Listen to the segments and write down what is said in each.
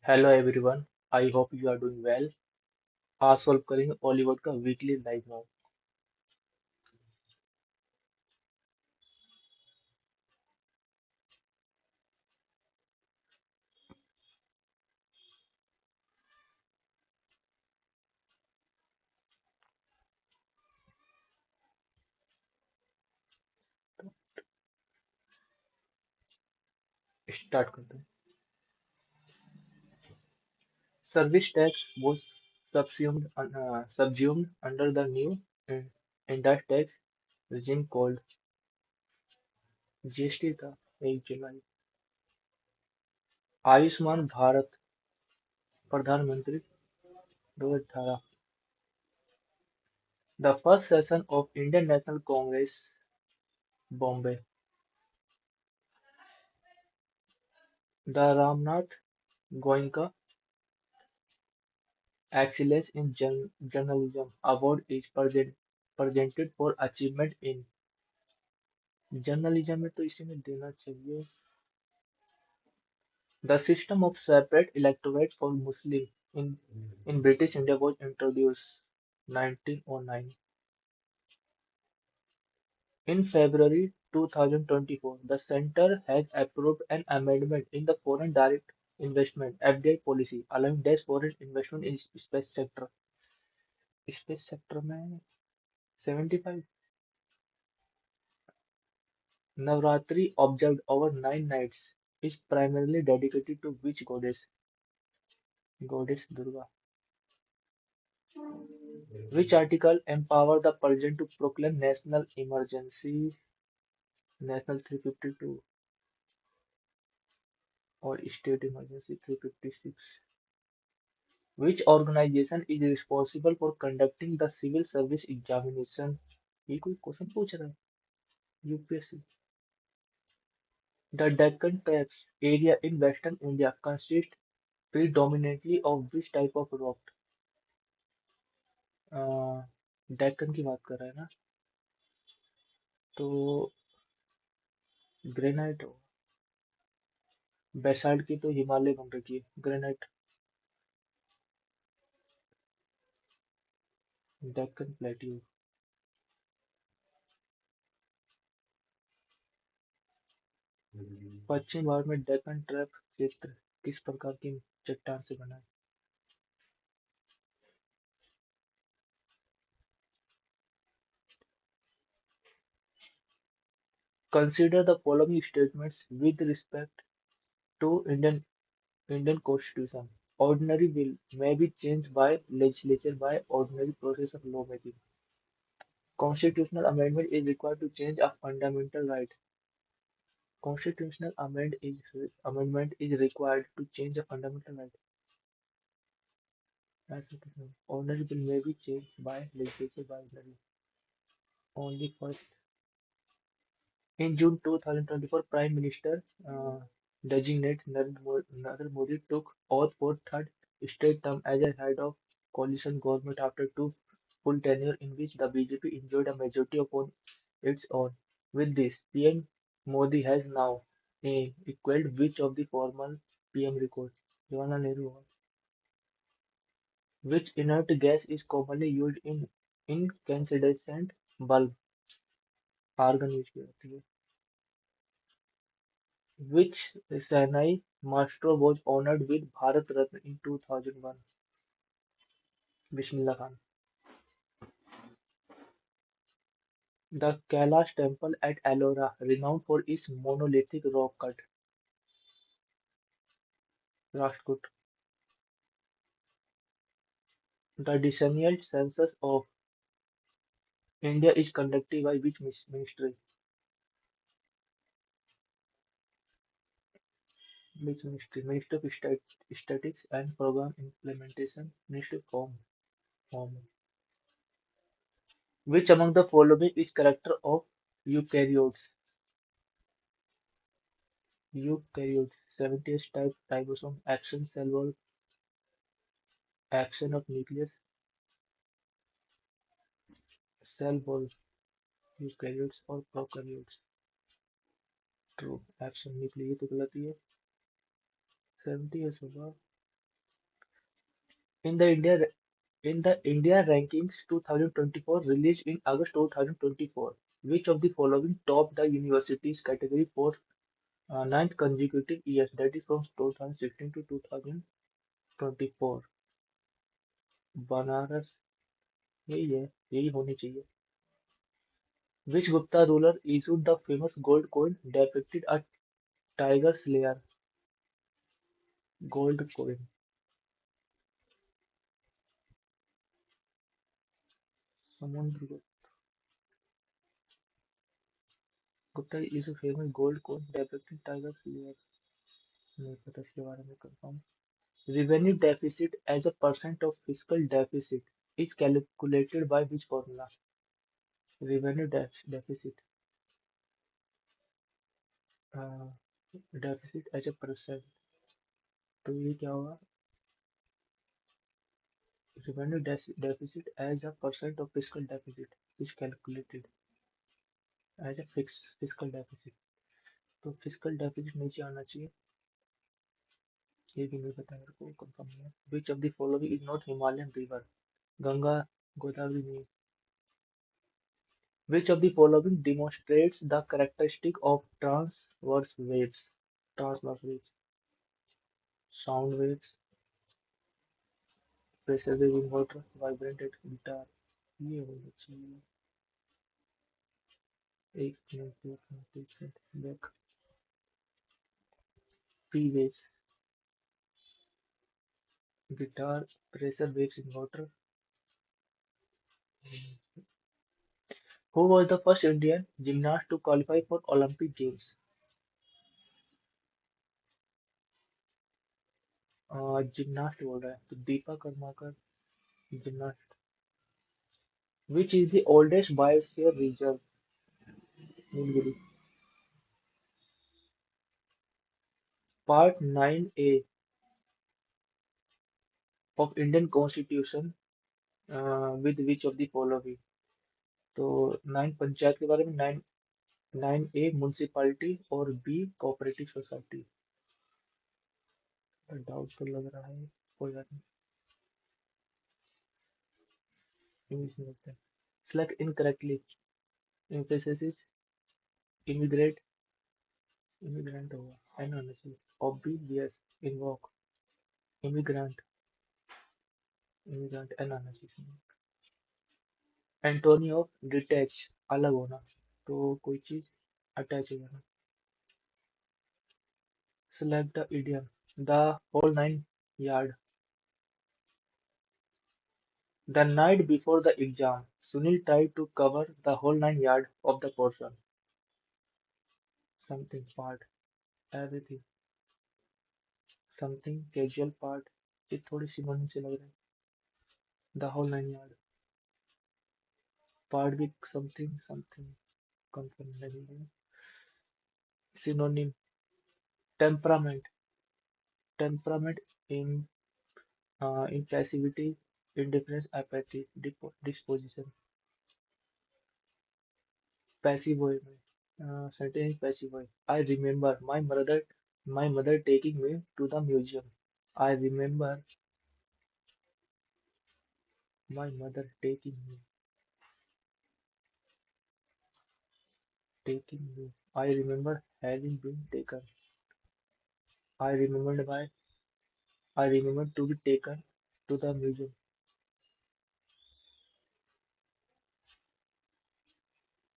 Hello everyone. I hope you are doing well. आज solve करेंगे Bollywood का weekly live mock. Start करते हैं। Service tax was subsumed under the new in- indirect tax regime called GST था 1 जुलाई। आयुष्मान भारत प्रधानमंत्री 2018। The first session of Indian national Congress Bombay. The Ramnath Goenka Excellence in Journalism Award is presented for achievement in journalism में तो इसी में देना चाहिए। The system of separate electorate for Muslim in British India was introduced 1909. In February 2024, the Centre has approved an amendment in the Foreign Direct Investment (FDI) policy, allowing Dutch foreign investment in space sector. Space sector में 75। Navratri, observed over 9 nights, is primarily dedicated to which goddess? Goddess Durga. Which article empowered the President to proclaim national emergency? National 352 or State Emergency 356? Which organization is responsible for conducting the civil service examination? ये कोई question पूछ रहा है UPSC. The Deccan Traps area in western India consists predominantly of which type of rock? Deccan की बात कर रहा है ना, तो ग्रेनाइट हो। बेसाल्ट की तो हिमालय बन रखी है, ग्रेनाइट। डेक्कन प्लेट्यू। पश्चिम भारत में डेक्कन ट्रैप क्षेत्र किस प्रकार की चट्टान से बना है? Consider the following statements with respect to Indian constitution. Ordinary bill may be changed by legislature by ordinary process of law making. Constitutional amendment is required to change a fundamental right. Amendment is required to change a fundamental right. Ordinary bill may be changed by legislature by ordinary. Only first. In June 2024, Prime Minister designate Narendra Modi took oath for third straight term as a head of coalition government after two full tenure in which the BJP enjoyed a majority upon its own. With this, PM Modi has now equaled which of the former PM records? Jawaharlal Nehru. Which inert gas is commonly used in incandescent bulb? Argon use की जाती है। Which Sanai maestro was honored with Bharat Ratna in 2001? Bismillah Khan. The Kailash temple at Ellora, renowned for its monolithic rock cut. Rashtkot. The decennial census of India is conducted by which ministry? Which ministry? Ministry of Statistics and Program Implementation. Ministry of Home. Which among the following is character of eukaryotes? Eukaryotes. 70th type ribosome. Action cell wall. Action of nucleus. Cell wall. Eukaryotes और prokaryotes. True. Action nucleus ये तो गलत ही है। 70 years होगा। In the India Rankings 2024 released in August 2024, which of the following topped the universities category for ninth consecutive years, that is from 2016 to 2024? Banaras, यही है, यही होनी चाहिए. Which Gupta ruler issued the famous gold coin depicted a tiger's lair? Gold coin. Samudra Gupta issued famous gold coin depicting tiger's lair. नहीं पता इसके बारे में confirm. Revenue deficit as a percent of fiscal deficit is calculated by which formula? Revenue deficit. uh, deficit as a percent. तो ये क्या होगा? Revenue deficit as a percent of fiscal deficit is calculated as a fixed fiscal deficit. तो fiscal deficit नीचे आना चाहिए. ये भी नहीं पता मेरे को, कंफर्म नहीं है. Which of the following is not Himalayan river? Ganga, Godavari नहीं. Which of the following demonstrates the characteristic of transverse waves? Transverse waves. Sound waves, pressure wave in water, vibrated guitar. ये होना चाहिए. एक minute back. P waves, guitar, pressure waves in water. Who was the first Indian gymnast to qualify for Olympic Games? Gymnast बोल रहा है तो Deepa Karmakar. Gymnast. Which is the oldest biosphere reserve? Nilgiri. Part 9A of Indian Constitution with which of the following? तो 9 पंचायत के बारे में. 9A municipality और B cooperative society. Doubt तो लग रहा है, कोई बात नहीं, इंग्लिश में लगता है. Select incorrectly. Emphasis immigrate. Immigrant होगा, एन होना चाहिए. Obvious invoke. Immigrant. Immigrant n आना चाहिए. एंटोनी ऑफ डिटैच, अलग होना. तो कोई चीज अटैच हो जाना. Select the idiom. The whole nine yard. The night before the exam, Sunil tried to cover the whole nine yard of the portion. Something part. Everything. Something casual part. ये थोड़ी सी मन से लग रहा है. The whole nine yard. Part भी something something. Confirm नहीं है. Synonym. Temperament. Temperament in impassivity, indifference, apathy, disposition. Passive voice में sentence passive voice. I remember my mother taking me to the museum. I remember my mother taking me. I remember having been taken. I remembered by I remember to be taken to the museum.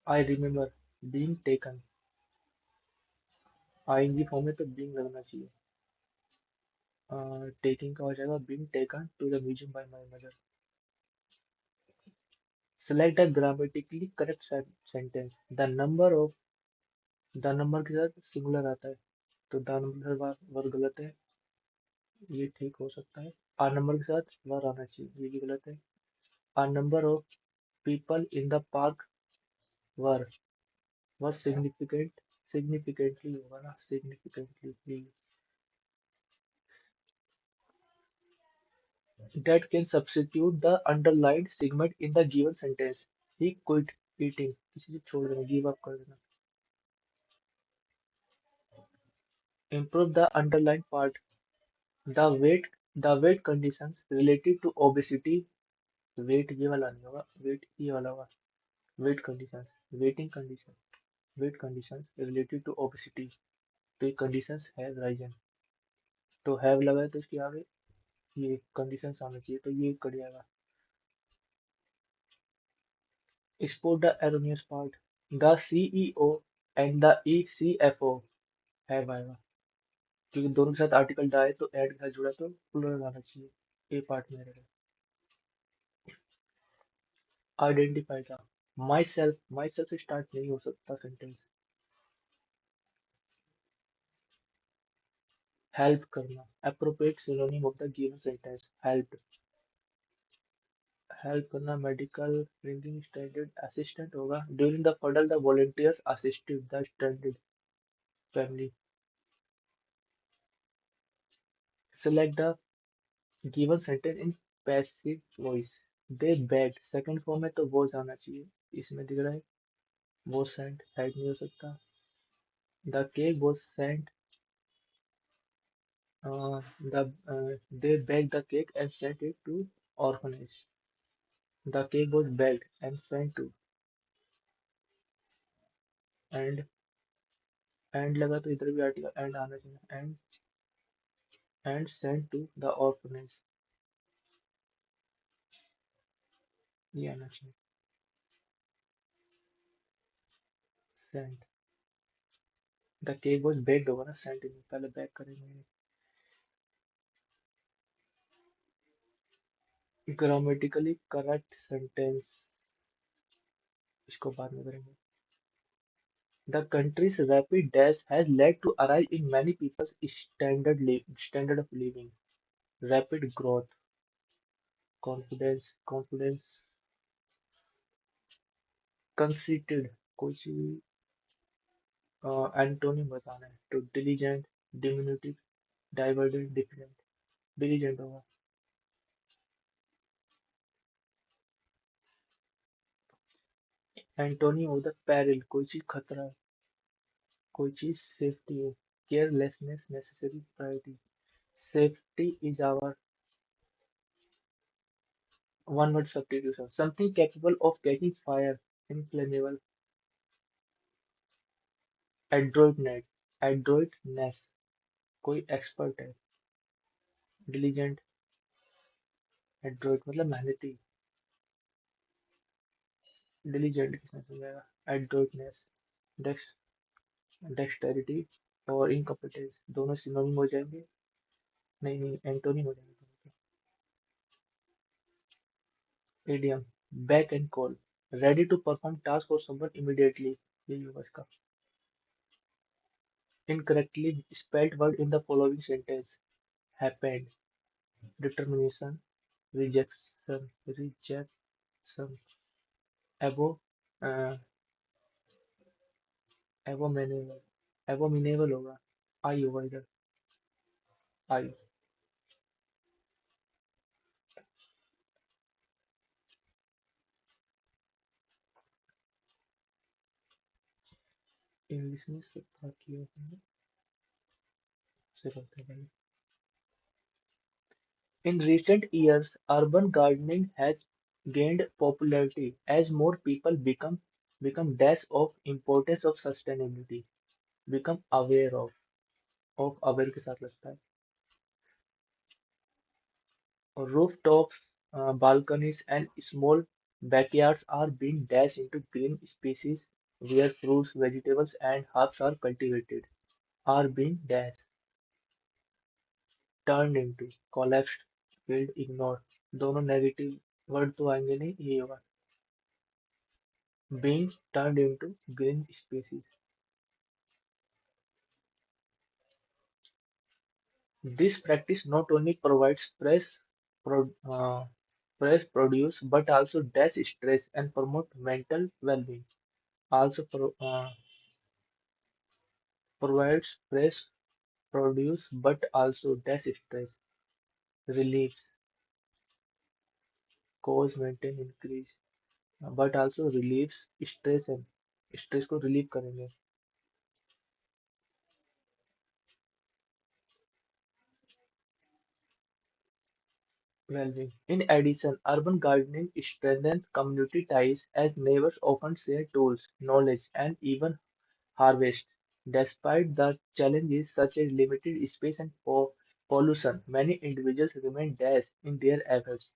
I remember being taken. ING form में तो being लगना चाहिए. Taking का हो जाएगा being taken to the museum by my mother. Select a grammatically correct sentence. The number के साथ singular आता है तो द नंबर वर्ड गलत है. ये ठीक हो सकता है. आर नंबर के साथ वर आना चाहिए, ये भी गलत है. Are number of people in the park were were significantly होगा ना, significantly. That can substitute the underlined segment in the given sentence. He quit eating. किसी से छोड़ देना, गिव अप कर देना. Improve the underlined part. The weight the weight conditions related to obesity, weight ये वाला नहीं होगा, वेट ये वाला होगा, weight conditions, waiting condition, weight conditions related to obesity, तो ये कंडीशंस हैव राइजन, तो हैव लगा है तो इसके आगे ये कंडीशंस आना चाहिए, तो ये कट जाएगा। Spot the erroneous part. The CEO and the CFO have आएगा, क्योंकि दोनों के साथ आर्टिकल डाले तो ऐड के साथ जुड़ा तो प्लूरल आना चाहिए, ए पार्ट में रहेगा। आइडेंटिफाई था, my self, my self start नहीं हो सकता सेंटेंस। हेल्प करना, appropriate synonym of the given sentence, help, help करना मेडिकल ड्रिंकिंग स्टैंडर्ड असिस्टेंट होगा। During the fuddle the volunteers assisted the standard family. Select the given sentence in passive voice, they bagged, second form में तो वो जाना चाहिए, इसमें दिख रहा है वो सेंट, हेड नहीं हो सकता। The cake was sent, they baked the cake and sent it to orphanage. The cake was baked and sent to, and लगा तो इधर भी आर्टिकल एंड आना चाहिए, and sent to the orphanage, ये आना चाहिए, sent, the cake was baked होगा ना, sent नहीं, पहले बेक करेंगे। ग्रामेटिकली करेक्ट सेंटेंस, इसको बाद में करेंगे। The country's rapid dash has led to a rise in many people's standard of living. Rapid growth, confidence, conceited, कुछ एंटोनिम बताना है, तो diligent, diminutive, divergent, different, diligent होगा। एंटोनिम ऑफ द peril, कोई चीज खतरा है, कोई चीज सेफ्टी है। Carelessness, necessary, priority. Safety is our one word substitution, something capable of catching fire, inflammable। Adroitness, adroitness, कोई एक्सपर्ट है। डिलीजेंट, एड्रोइट मतलब मेहनती, डिलीजेंट किसमें समझ जाएगा। एड्रोइटनेस, डेक्स डेक्सटेरिटी और इनकम्पिटेंस दोनों सिनोनिम हो जाएंगे, नहीं नहीं एंटोनिम हो जाएंगे। Idiom, beck and call, ready to perform task for someone immediately, यही होगा इसका। Incorrectly spelled word in the following sentence, happened, determination, rejection, abo, abominable, abominable होगा, आई होगा इधर, आई। इंग्लिश में सबका किया है, से करते हैं। In recent years, urban gardening has gained popularity as more people become dash of importance of sustainability, become aware of aware के साथ लगता है। और rooftops, balconies and small backyards are being dashed into green spaces where fruits, vegetables and herbs are cultivated, are being dashed, turned into, collapsed, killed, ignored, दोनों negative word तो आएंगे नहीं, ये होगा। Being turned into green species. This practice not only provides pro- uh, fresh produce but also dash stress and promote mental well-being. Also provides fresh produce but also dash stress, relieves, cause maintain increase, but also relieves stress and stress को relieve करेंगे। well-being. In addition, urban gardening strengthens community ties as neighbors often share tools, knowledge, and even harvest. Despite the challenges such as limited space and pollution, many individuals remain dash in their efforts.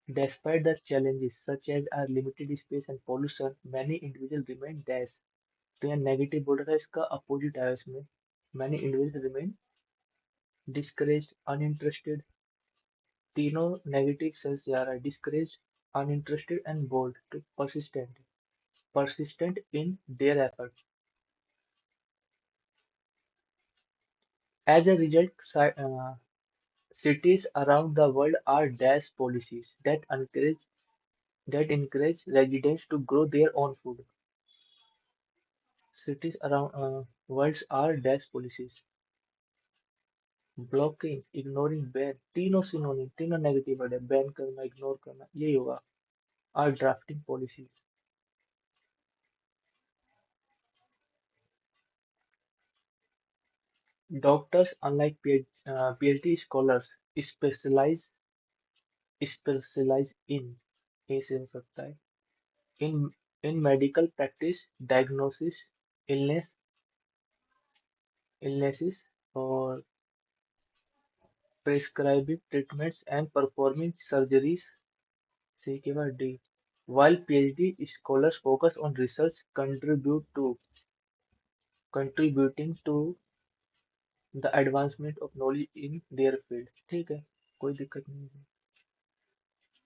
Despite the challenges such as our limited space and pollution, many individuals remain dash. तो यहाँ negative बोल रहा है इसका opposite आया इसमें many individuals remain discouraged, uninterested. तीनों negative sense जा रहा है discouraged, uninterested and bold. तो persistent in their effort. As a result, cities around the world are dash policies that encourage residents to grow their own food. Cities around worlds are dash policies. Blocking, ignoring, ban, तीनों synonym, तीनों negative word है, ban करना, ignore करना, यही होगा। Are drafting policies. Doctors unlike PhD scholars specialise specialise in ऐसे हो सकता है in in medical practice, diagnosis, illness illnesses और prescribing treatments and performing surgeries. C के बाद D, while PhD scholars focus on research contributing to the advancement of knowledge in their field। ठीक है, कोई दिक्कत नहीं है।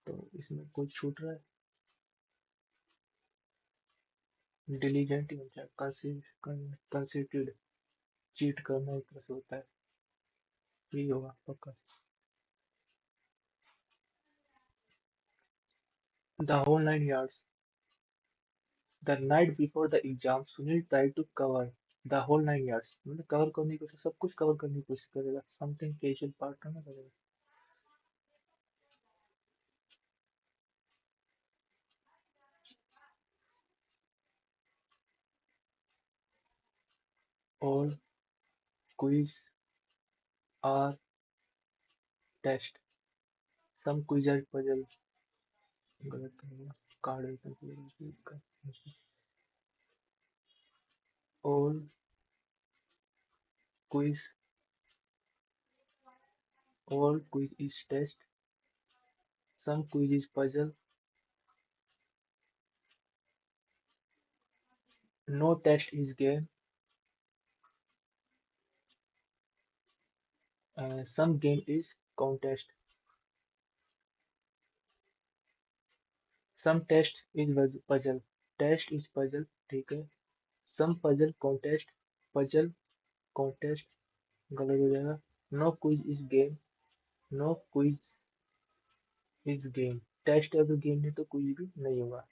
तो इसमें कोई छूट रहा है, डिलीजेंट ही होता है, कंसिडर्ड, चीट करना एक तरह से होता है, यही होगा पक्का। The whole 9 years। The night before the exam, Sunil tried to cover the whole 9 years। मतलब कवर करने की कोशिश, सब कुछ कवर करने की कोशिश करेगा, समथिंग कैजुअल पार्ट ना करेगा। All quiz are test, some quiz are puzzle, गलत करेगा, card, all quiz all quiz is test, some quiz is puzzle, no test is game, some game is contest, some test is puzzle, test is puzzle, ठीक है। some puzzle contest, puzzle contest गलत हो जाएगा। no quiz is game, no quiz is game, test अगर game है तो कुछ भी नहीं होगा।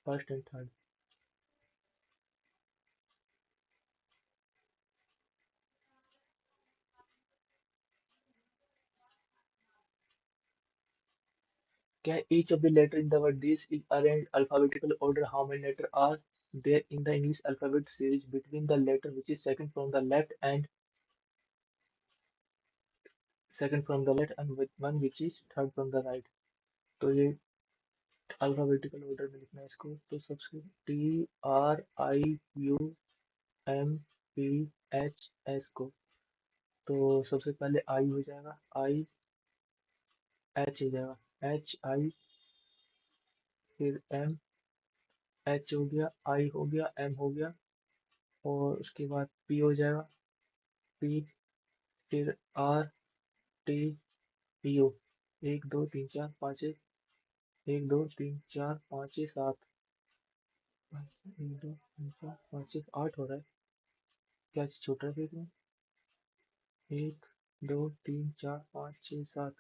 First and third. क्या each of the letter in the word this is arranged alphabetical order? How many letters are there in the English alphabet series between the letter which is second from the left and with one which is third from the right? तो ये alphabetical order में लिखना है इसको। तो सबसे TRIUMPH को, तो सबसे पहले आई हो जाएगा, आई एच हो जाएगा, एच आई, फिर एम, एच हो गया, आई हो गया, एम हो गया, और उसके बाद पी हो जाएगा, पी, फिर आर, टी, यू। एक दो तीन चार पाँच छः, एक दो तीन चार पाँच छः सात, एक दो तीन चार पाँच छः आठ हो रहा है। क्या चीज़ छूट रहा है फिर इसमें? एक दो तीन चार पाँच छः सात,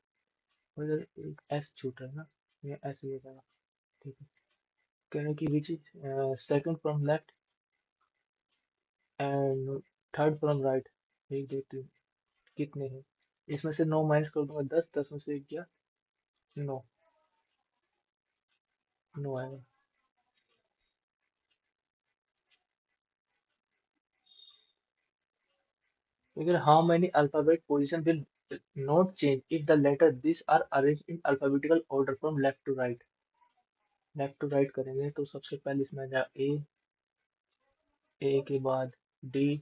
और इधर एक एस छूट रहा है ना, ये एस हो जाएगा। ठीक है, कहने की which is second from left and third from right. एक दो तीन, कितने हैं? इसमें से 9 माइनस कर दूंगा, 10, 10 में से एक गया, 9, 9 आएगा। लेकिन how many alphabet position will Not change if the letter these are arranged in alphabetical order from left to right. Left to right करेंगे तो सबसे पहले इसमें आ जाएगा ए के बाद डी,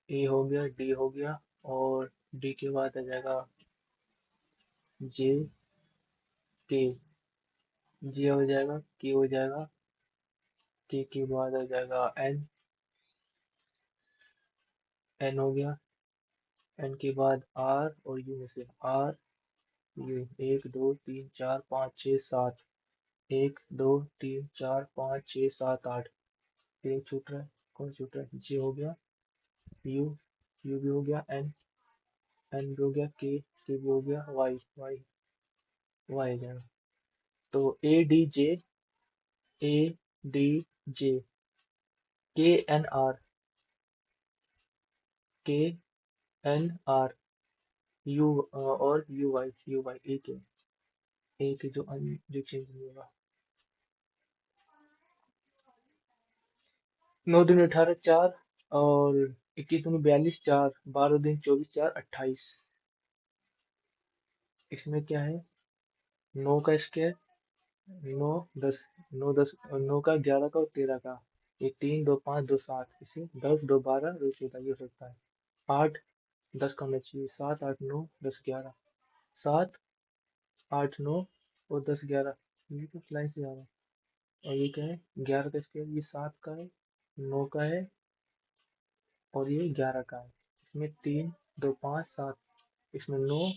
ए हो गया, डी हो गया, और डी के बाद आ जाएगा जे, के, जे हो जाएगा, के हो जाएगा, के बाद आ जाएगा एन, एन हो गया, एन के बाद आर, और यू में से आर, यू, एक दो तीन चार पाँच छः सात, एक दो तीन चार पाँच छः सात आठ, एक छूट रहा है, कौन छूट रहा है, जे हो गया, यू, यू भी हो गया, एन, एन भी हो गया, के भी हो गया, वाई, वाई आ जाएगा। तो ए डी जे, के एन आर, के एन आर, यू और यू वाई एक जो जो चेंज नहीं होगा। 9 दूनी 18 4, और 21 दूनी 42 4, 12 दिन 24 4 28। इसमें क्या है, 9 का स्क्वायर, 9 10, 9 10, 9 का 11 का और 13 का, ये 3 2 5 2 7, इसे 10 2 12 2 14 ये हो सकता है। 8 10 का होना चाहिए, 7 8 9 10 11, 7 8 9 और 10 11, ये तो लाइन से आ रहा है। और ये क्या है, 11 का स्क्वायर, ये 7 का है, 9 का है, और ये 11 का है। इसमें 3 2 5 7, इसमें 9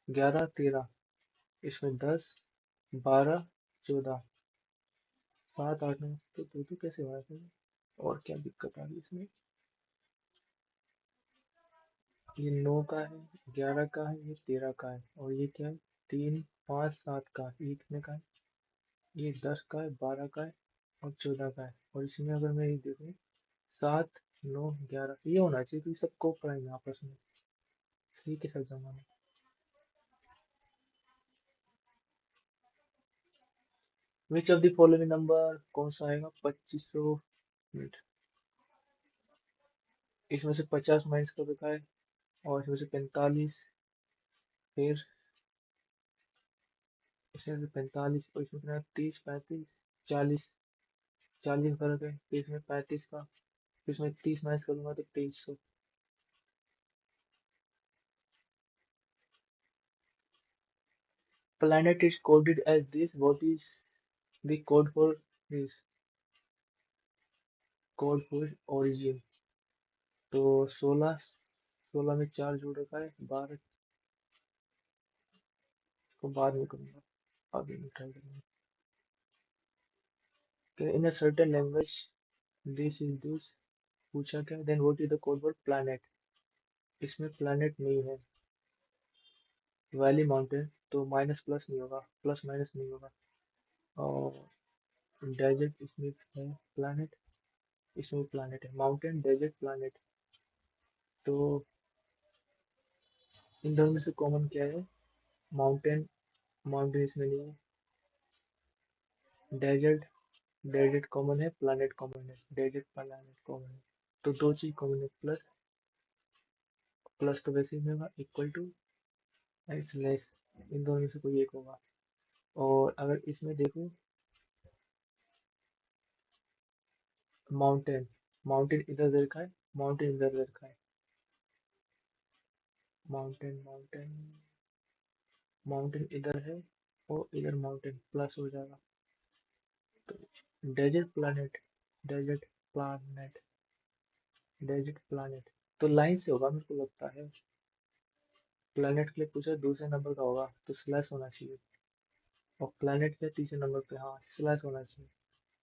11 13, इसमें 10 12 14, 7 8 9, तो दो कैसे हो रहा है, और क्या दिक्कत आ रही है इसमें। ये 9 का है, 11 का है, ये 13 का है, और ये क्या है, 3 5 7 का, ये कितने का है, ये 10 का है, 12 का है, और 14 का है। और इसमें अगर मैं ये देखूँ, 7 9 11, ये होना चाहिए, तो ये सब को प्राइम है आपस में, सी के साथ जमा। विच ऑफ द फॉलोइंग नंबर, कौन सा आएगा, 2500 मिनट, इसमें से 50 माइनस कर रखा है, और इसमें से 45, फिर इसमें से 45, और इसमें कितना, 30 35 40, 40 का रखा है, फिर इसमें 35 का, फिर इसमें 30 माइनस करूंगा तो 2300। Planet is coded as this. What is the code for this? Code for origin. तो 16 में 4 जोड़ रखा है, 12 को बाद में करूंगा, अभी नहीं ट्राई करूंगा। In a certain language, this is this, पूछा क्या, then what is the code for planet? इसमें planet नहीं है, वैली माउंटेन, तो माइनस प्लस नहीं होगा, प्लस माइनस नहीं होगा, और डेजर्ट इसमें है, planet इसमें planet है, माउंटेन डेजर्ट planet, तो इन दोनों में से कॉमन क्या है, माउंटेन, माउंटेन इसमें नहीं है, डेजर्ट, डेजर्ट कॉमन है, प्लानट कॉमन है, डेजर्ट प्लानट कॉमन है, तो दो चीज कॉमन है, प्लस, प्लस तो वैसे ही होगा, इक्वल टू, लेस, इन दोनों में से कोई एक होगा। और अगर इसमें देखो, माउंटेन, माउंटेन इधर दे रखा है, माउंटेन इधर दे रखा है, माउंटेन माउंटेन माउंटेन इधर है, और इधर माउंटेन, प्लस हो जाएगा, तो desert planet, desert planet, desert planet, तो लाइन से होगा मेरे को लगता है, प्लेनेट के लिए पूछा दूसरे नंबर का होगा तो स्लैश होना चाहिए, और प्लेनेट के तीसरे नंबर पे, हाँ स्लैश होना चाहिए,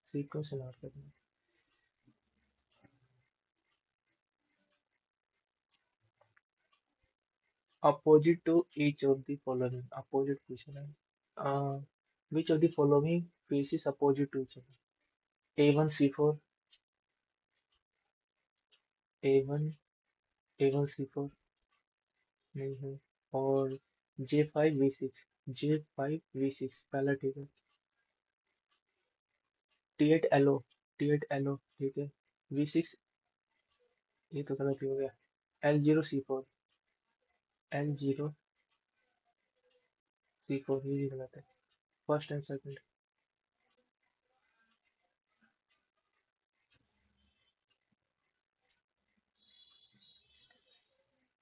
सीक्वेंस से नोट करना। Opposite to each of the following, opposite पूछना है, which of the following faces opposite to each other, A1 C4, A1, A1 C4 नहीं है, और J5 V6, J5 V6 पहला ठीक है, T8 LO, T8 LO ठीक है, V6 ये तो गलत ही हो गया, L0 C4, L0 C4 ये भी गलत है। First and second.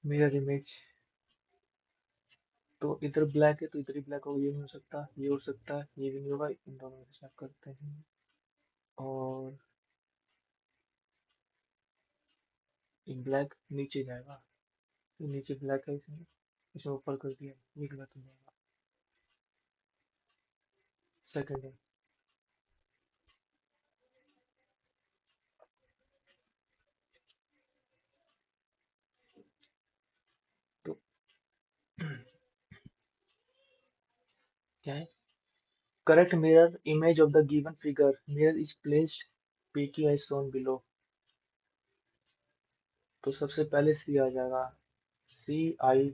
Mirror image, तो इधर ब्लैक है तो इधर ही ब्लैक होगा, ये नहीं हो सकता, ये हो सकता है, ये भी नहीं होगा, इन दोनों में से चेक करते हैं। और एक ब्लैक नीचे जाएगा, तो नीचे ब्लैक है, इसमें इसमें ऊपर कर दिया, ये गलत हो जाएगा। सेकंड है। तो क्या है? Correct mirror image of the given figure. Mirror is placed PQ as shown below. तो सबसे पहले सी आ जाएगा। CI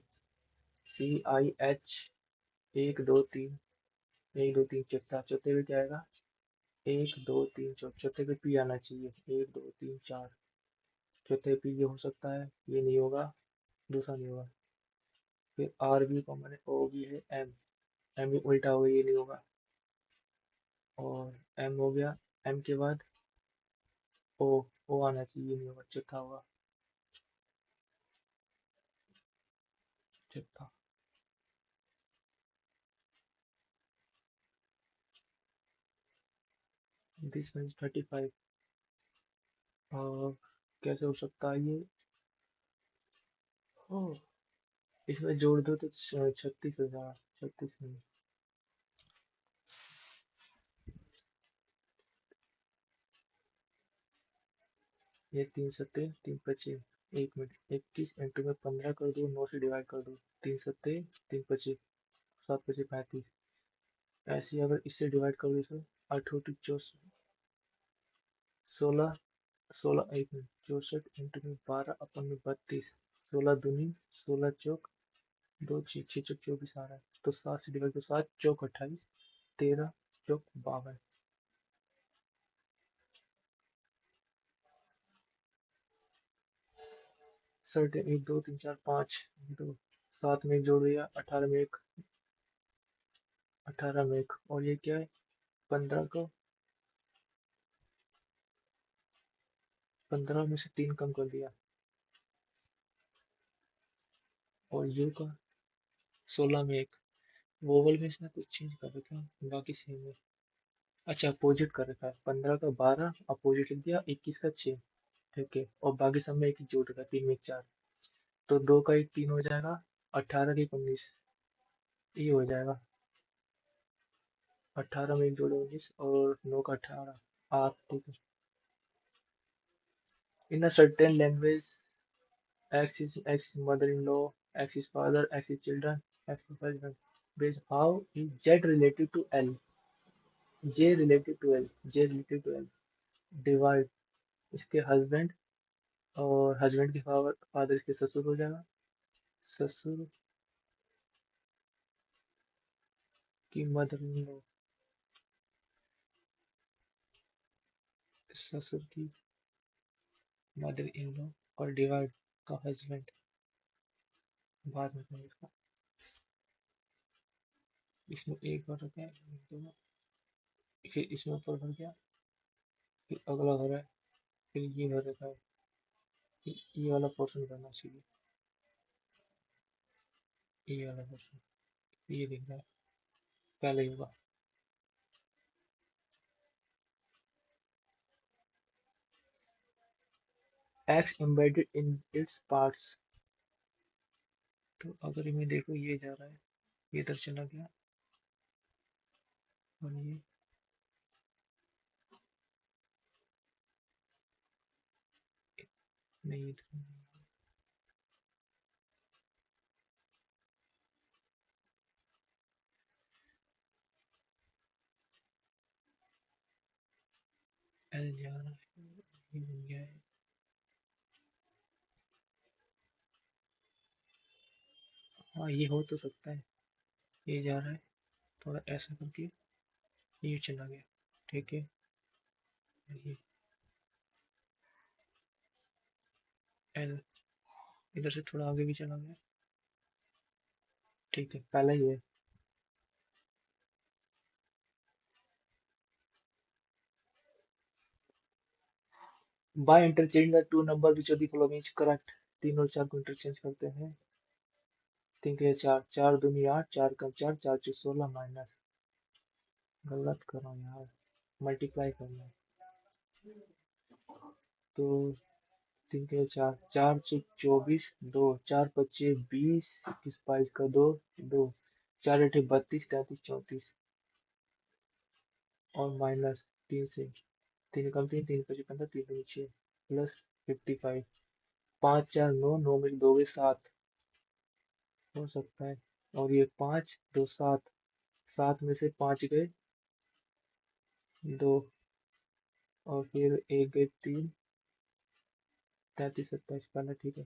एक दो तीन, एक दो तीन चौथा, चौथे पे क्या आएगा? एक दो तीन चौथे पे पी आना चाहिए, एक दो तीन चार, चौथे पे ये हो सकता है, ये नहीं होगा, दूसरा नहीं होगा। फिर आर भी कॉमन है, ओ भी है, एम भी उल्टा होगा, ये नहीं होगा। और एम हो गया, एम के बाद ओ, ओ आना चाहिए, ये नहीं होगा, चौथा होगा, चौथा। This means 35। और कैसे हो सकता है ये? ओह, इसमें जोड़ दो तो 36 हो जाएगा, 36 नहीं, ये 3 सत्ते 3 पचे, 1 मिनट, 21 इंटू में 15 कर दो, 9 से डिवाइड कर दो, 3 सत्ते 3 पचे, 7 पचे 35। ऐसे ही अगर इससे डिवाइड कर दो इसे, 8 8 64, 16, 16 1 मिनट, 64 इंटू में 12 अपन में 32, 16 दूनी 16 चौक, 2 6 6 चौक 24 आ रहा है, तो 7 से डिवाइड करो, 7 चौक 28, 13 चौक 52। सर्टे 1 2 3 4 5, दो, 7 में एक जोड़ दिया, 18 में एक, 18 में एक, और ये क्या है? 15 को, 15 में से 3 कम कर दिया, और यू का 16 में 1। वोवल में इसमें कुछ चेंज कर रखा है, बाकी सेम है। अच्छा, अपोजिट कर रखा है, 15 का 12 अपोजिट लिख दिया, 21 का 6, ठीक है, और बाकी सब में एक ही जोड़ रखा है, 3 में 1 4, तो 2 का 1 3 हो जाएगा, 18 का 1 19, ये हो जाएगा। 18 में एक जोड़ो 19, और 9 का 18, 8, ठीक है। In a certain language, X is mother-in-law, X is father, X is children, X is husband. Based how is Z related to L? J related to L, J related to L. Divide इसके husband, और husband के father इसके ससुर हो जाएगा, ससुर की mother in law, ससुर की मदर इन लॉ, और डिवाइड का हस्बैंड, बाद में करेगा। इसमें एक बार रखा है, दो, फिर इसमें ऊपर भर गया, फिर अगला हो रहा है, फिर ये हो रखा है, फिर ये वाला पोर्शन करना चाहिए, ये वाला पोर्शन, ये दिख रहा है, पहले होगा। X embedded in its parts, तो अगर इन्हें देखो, ये जा रहा है, ये इधर चला गया, और ये नहीं, इधर एल जा रहा है, ये बन गया है। हाँ, ये हो तो सकता है, ये जा रहा है, थोड़ा ऐसा करके ये चला गया, ठीक है, ये एल इधर से थोड़ा आगे भी चला गया, ठीक है, पहला ही है। By interchange the two number which of the following is correct. तीन और चार को इंटरचेंज करते हैं। तीन के चार, चार दूनी आठ, चार का चार, चार चौक 16 माइनस, गलत करो यार, मल्टीप्लाई करना है। तो तीन के चार, चार चौक 24, दो, चार पच्चे 20, 21 22 का दो, दो, चार अठे 32, 33 34, और माइनस तीन से, तीन कम तीन, तीन पच्चे 15, तीन दूनी 6, प्लस 55, पाँच चार नौ, नौ में दो गए 7, हो सकता है। और ये पाँच दो सात, सात में से पाँच गए दो, और फिर एक गए तीन, 33 27 पहला ठीक है।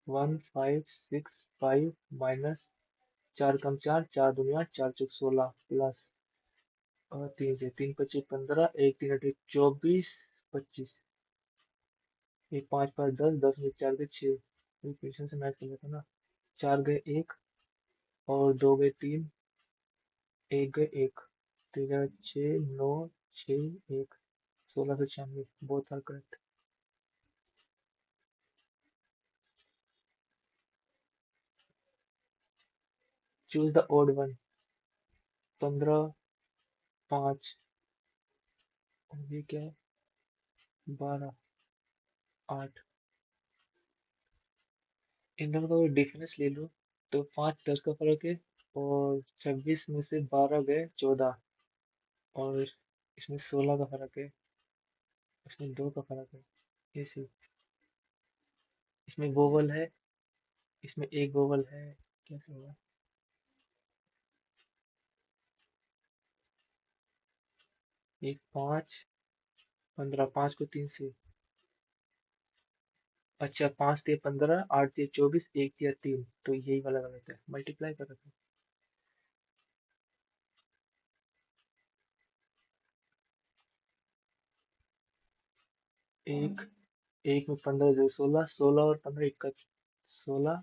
1565 माइनस, चार कम चार, चार दुनिया चार चौक 16, प्लस, और तीन से, तीन पच्चीस 15, एक तीन अठे 24 25, एक पाँच पाँच 10, 10 में चार गए 6, इक्वेशन से मैच कर लेता ना। चार गए एक, और दो गए तीन, एक गए एक, तो ग्यारह 6 9 6 1, 1696, both are correct. Choose the odd one. 15, 5, और ये क्या है, 12, 8, इन दोनों का डिफरेंस ले लो। तो 5 10 का फर्क है, और 26 में से 12 गए 14, और इसमें 16 का फर्क है, इसमें दो का फर्क है। इसी, इसमें वोवल है, इसमें एक वोवल है, कैसे होगा। एक 5 15, 5 को 3 से, अच्छा 5 ते 15, 8 ते 24, एक तिया 3, तो यही वाला गलत है, मल्टीप्लाई कर रखा है। एक, एक में 15 जो 16, 16 और 15 इकतीस, 16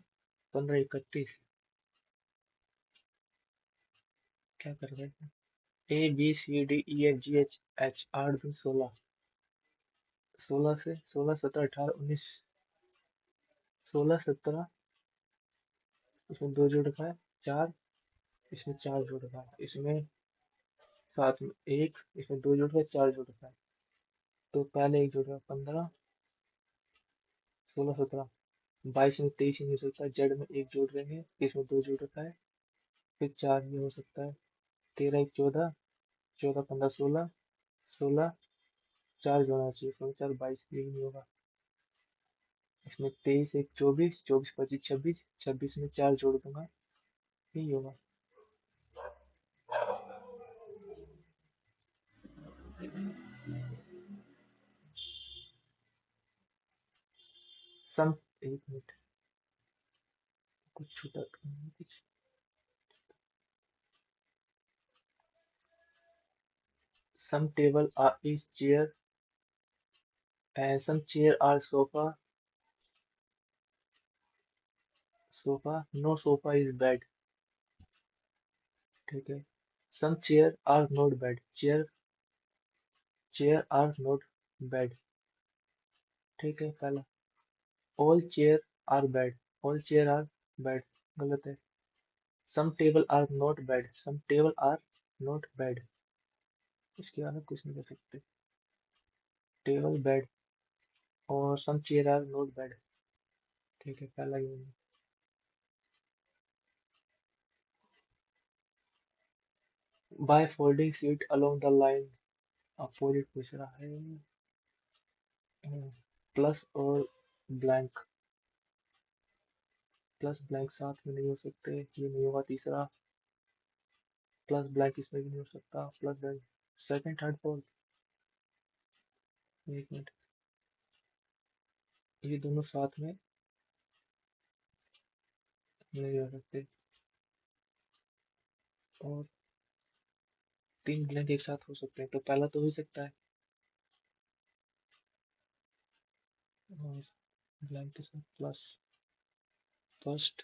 15 31, क्या कर रहे हैं। A B C D E F G H H, आठ दूनी 16, 16 से 16 17 18 19, 16 17, इसमें दो जोड़ रखा है, चार, इसमें चार जोड़ रखा है, इसमें सात में एक, इसमें दो जोड़ रखा है, चार जोड़ रखा है। तो पहले एक जोड़ रखा है 15, 16 17, 22 में 23 ही नहीं हो सकता, जेड में एक जोड़ देंगे, इसमें दो जोड़ रखा है, फिर चार ये हो सकता है, 13 एक 14, 14 15 16, 16, चार जोड़ना चाहिए, 16 चार 22, ये भी नहीं होगा। इसमें 23 एक 24, 24 25 26, 26 में चार जोड़ दूंगा, यही होगा। सम, एक मिनट, कुछ छूटा तो नहीं कुछ। Some table are is chair, and some chair are sofa, no sofa is bed, ठीक है। Some chair are not bed, chair are not bed, ठीक है पहला। All chair are bed, all chair are bed, गलत है। Some table are not bed, some table are not bed, इसके आगे कुछ नहीं कर सकते। टेबल बेड, और some chair are not bed, ठीक है पहला ही। By folding seat along the line, opposite पूछ रहा है। प्लस और ब्लैंक, प्लस ब्लैंक साथ में नहीं हो सकते, ये नहीं होगा तीसरा। प्लस ब्लैंक इसमें भी नहीं हो सकता, plus blank second third fourth, एक मिनट, ये दोनों साथ में नहीं हो सकते। और तीन ब्लैंक एक साथ हो सकते हैं, तो पहला तो हो ही सकता है, और ब्लैंक के साथ प्लस, फर्स्ट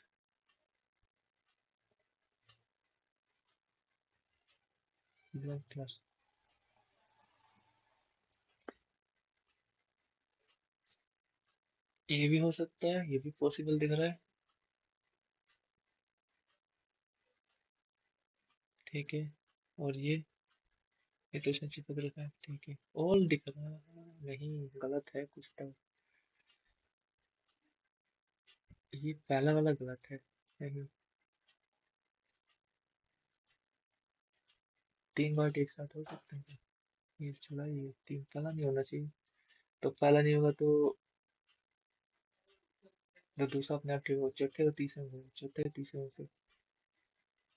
ब्लड क्लास। ये भी हो सकता है, ये भी पॉसिबल दिख रहा है। ठीक है। और ये तो इसमें चिपक रखा है, ठीक है। ऑल दिख रहा है, नहीं गलत है कुछ तो। ये पहला वाला गलत है। नहीं, 3 बार एक साथ हो सकते हैं क्या? ये जुलाई, ये तीन, पहला नहीं होना चाहिए। तो पहला नहीं होगा तो दूसरा अपने आप ठीक हो, चौथे और तीसरे में, चौथे और तीसरे में से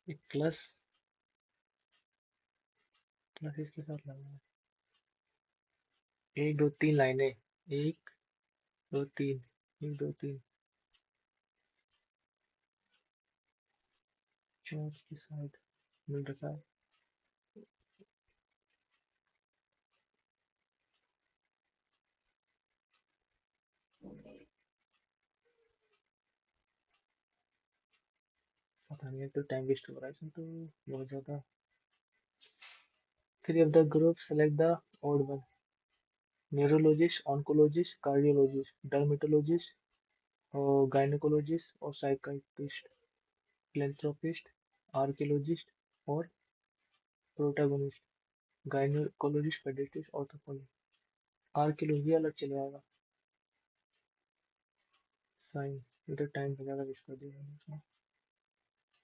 एक प्लस। प्लस इसके साथ लगा है। 1 2 3 लाइनें, 1 2 3, 1 2 3, चौथ की साइड मिल रखा है। पता नहीं, तो टाइम वेस्ट हो रहा है इसमें तो बहुत ज्यादा। 3 of the group select the odd one: neurologist, oncologist, cardiologist, dermatologist, or gynecologist, or psychiatrist, philanthropist, archaeologist, or protagonist, gynecologist, pediatrist, orthopologist। Archaeology अलग चले आएगा। साइन, ये तो टाइम ज़्यादा वेस्ट कर दिया मैंने इसमें।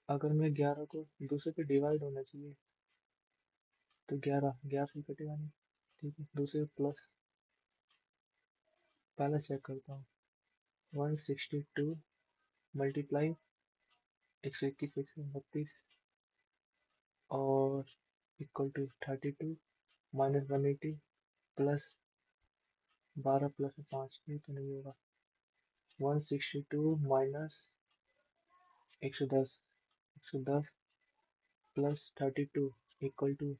अगर मैं 11 को दूसरे पे डिवाइड होना चाहिए, तो 11 11 से कटेगा नहीं। ठीक है, दूसरे प्लस, पहला चेक करता हूँ। 162 मल्टीप्लाई 121, 132 और equal to 32 minus 180 plus 12 plus 5, ये तो नहीं होगा। 162 minus 110, 110 plus 32 equal to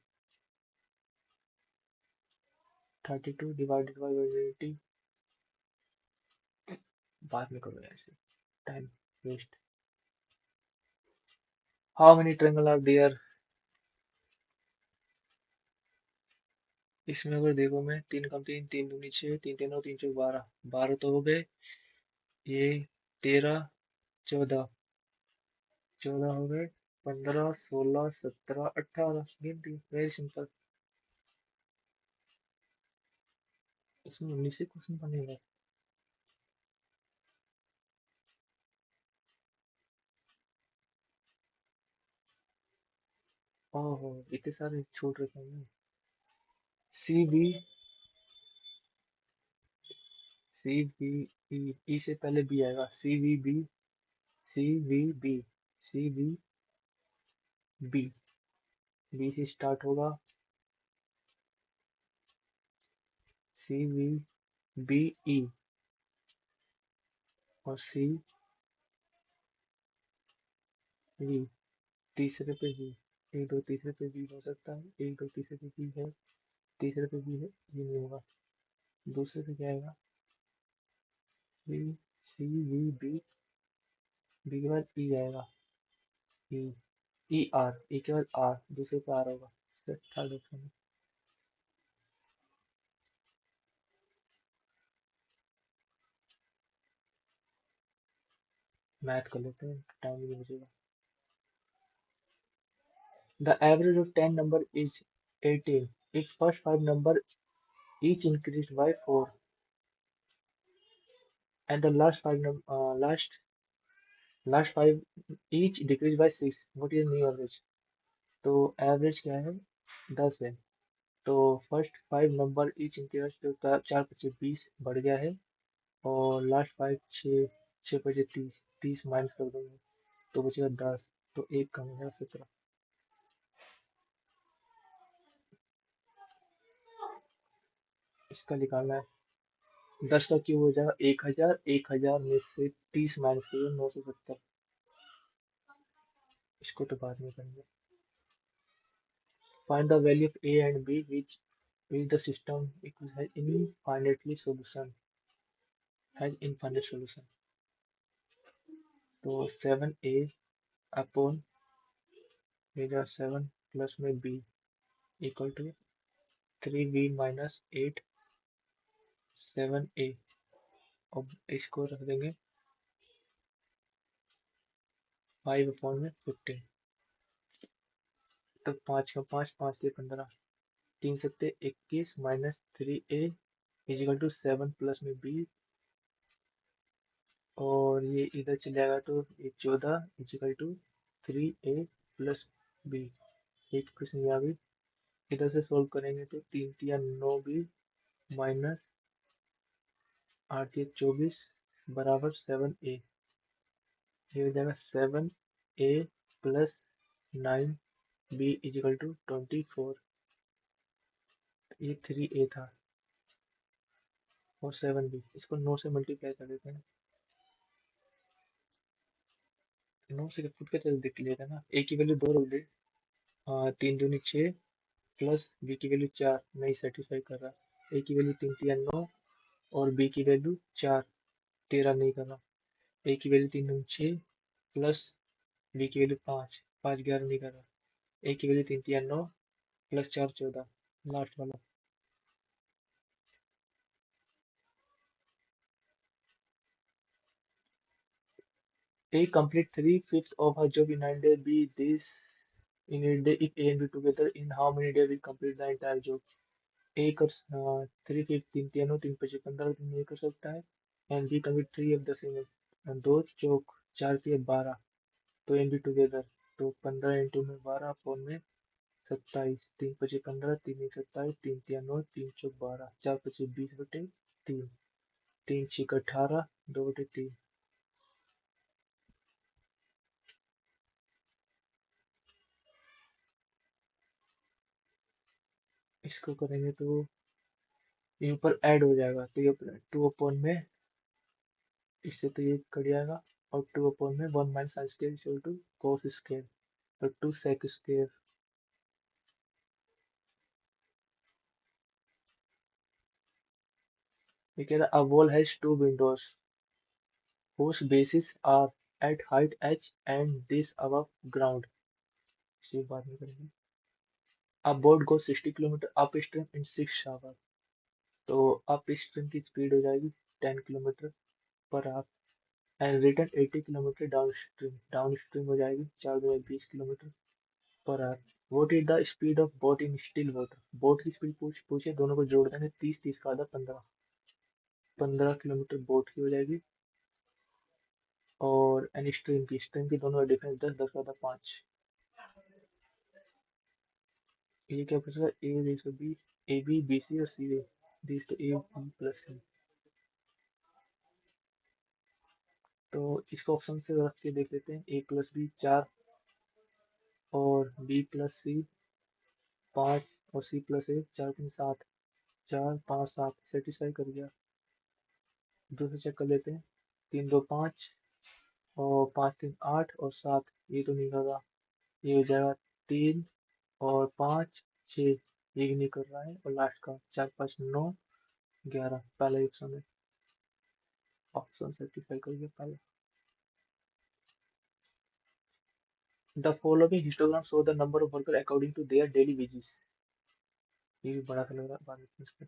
32 divided by 180। बाद में करो ऐसे, time waste. How many triangle are there? इसमें अगर देखो, मैं 3 कम 3, 3 दूनी 6, 3 3 और 3 चौक 12, 12 तो हो गए। ये 13, 14, 14 हो गए, 15, 16, 17, 18 गिनती वेरी सिंपल। इसमें 19 से क्वेश्चन बनेगा। ओहो, इतने सारे छूट रखे हैं। सी बी, सी बी, ई से पहले बी आएगा। C V B, C V B, C V B, B से स्टार्ट होगा। सी वी बी ई और सी वी, तीसरे पे भी। एक दो तीसरे पे भी हो सकता है, एक दो तीसरे पे भी है, तीसरे पे भी है, ये नहीं होगा। दूसरे पे क्या आएगा? V, C V B, B के बाद ई आएगा। ई, ई आर, ई के बाद आर, दूसरे पे आर होगा। Third option. मैथ कर लेते हैं, टाइम भी नहीं बचेगा। The average of 10 number is 18 if first 5 number each increased by 4 and the last 5 each decreased by 6. What is new average? तो एवरेज क्या है? 10 है। तो फर्स्ट 5 नंबर ईच इंक्रीज, तो 4 5 20 बढ़ गया है। और लास्ट 5 6, 6 5 30, 30 माइनस कर देंगे तो बचेगा 10। तो एक कम हो गया, 17। इसका निकालना है। 10 का क्यूब हो जाएगा 1000, 1000 में से 30 माइनस करो, 970। इसको तो बाद में करेंगे। Find the value of a and b which the system has infinite solution. तो 7a अपॉन ये जो 7 प्लस में b equal to 3b minus 8 7a। अब इसको रख देंगे 5 अपॉन में 15। तो 5 का 5 5 से 15 3 सत्ते 21 minus 3a equal to 7 plus में b और ये इधर चले जाएगा तो ये 14 equal to 3a plus b। एक क्वेश्चन यहाँ भी इधर से सोल्व करेंगे तो 3 तिया 9b माइनस 8 तिया 24 बराबर 7a। ये हो जाएगा 7a plus 9b is equal to 24। ये 3a था और 7b, इसको 9 से मल्टीप्लाई कर देते हैं। 9 से खुद का चल देख लिया था ना, a की वैल्यू 2 रख दे। 3 दूनी 6 प्लस b की वैल्यू 4 नहीं सेटिस्फाई कर रहा। a की वैल्यू 3 तिया 9 और b की वैल्यू 4 13 नहीं कर रहा। a की वैल्यू 3 दूनी 6 प्लस b की वैल्यू 5 5 11 नहीं कर रहा। a की वैल्यू 3 तिया 9 प्लस 4 14 लास्ट वाला। A complete 3/5 of her job in 9 days. B this in a day if A and B together in how many days will complete the entire job? A कर 3/5 तीन तीनों 3 पचे 15 दिन में ये कर सकता है। And B commit 3 of the same दो चौक 4 से 12 तो एंड बी टुगेदर तो 15 इंटू में 12 फोर में 27 3 पचे 15 3 एक 27 3 तिया 9 3 चौक 12 4 पचे 20 बटे 3 3 छीक 18 2 बटे 3। इसको करेंगे तो ये ऊपर ऐड हो जाएगा तो ये 2 अपॉन में इससे तो ये कट जाएगा और 2 अपॉन में 1 minus sine square equal to cos square और 2 सेक स्क्वायर। ये कह रहा a wall has 2 windows whose bases are at height h and this above ground। इसी बात में करेंगे। a boat goes 60 kilometre upstream in 6 hours। तो अपस्ट्रीम की स्पीड हो जाएगी 10 kilometre per hour and return 80 kilometre downstream downstream हो जाएगी 4 दूनी 20 kilometre per hour. What is the speed of boat in still water. Boat की स्पीड पूछे दोनों को जोड़ देंगे 30 30 का आधा 15 15 किलोमीटर बोट की हो जाएगी और एन स्ट्रीम की दोनों का डिफरेंस 10 10 का आधा 5। ये क्या पूछ रहा है A ratio B A B B C और सी ए दिस तो ए बी प्लस सी। तो इसको ऑप्शन से रख के देख लेते हैं। ए प्लस बी 4 और बी प्लस सी 5 और सी प्लस ए 4 3 7 4 5 7 सेटिस्फाई कर गया। दूसरा चेक कर लेते हैं। 3 2 5 और 5 3 8 और 7 ये तो नहीं कर रहा। ये हो जाएगा 3 और 5 6 ये भी नहीं कर रहा है और लास्ट का 4 5 9 11 पहला ऑप्शन है। ऑप्शन सेटिस्फाई कर गया पहला। The following histogram show the number of worker according to their daily wages. ये भी बड़ा सा लग रहा है बाद में इसको।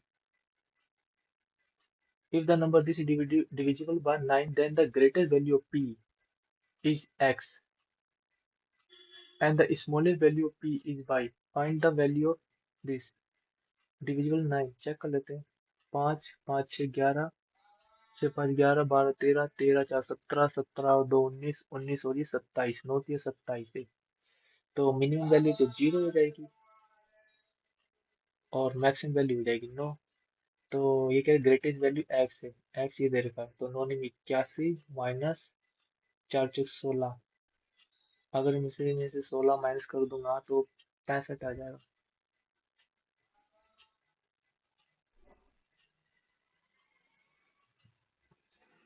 If the number is divisible by 9 then the greatest value of p is x and the smallest value of p is y। Find the value of this divisible 9 check कर लेते हैं। 5 5 6 11 6 5 11 12 13 13 4 17 17 और 2 19 19 और ये 27 9 ये 27 है। तो मिनिमम वैल्यू से 0 हो जाएगी और मैक्सिमम वैल्यू हो जाएगी 9। तो ये क्या ग्रेटेस्ट वैल्यू एक्स है। एक्स ये दे रखा है तो 9 81 माइनस 4 16। अगर में से 16 माइनस कर दूंगा तो 65 आ जाएगा।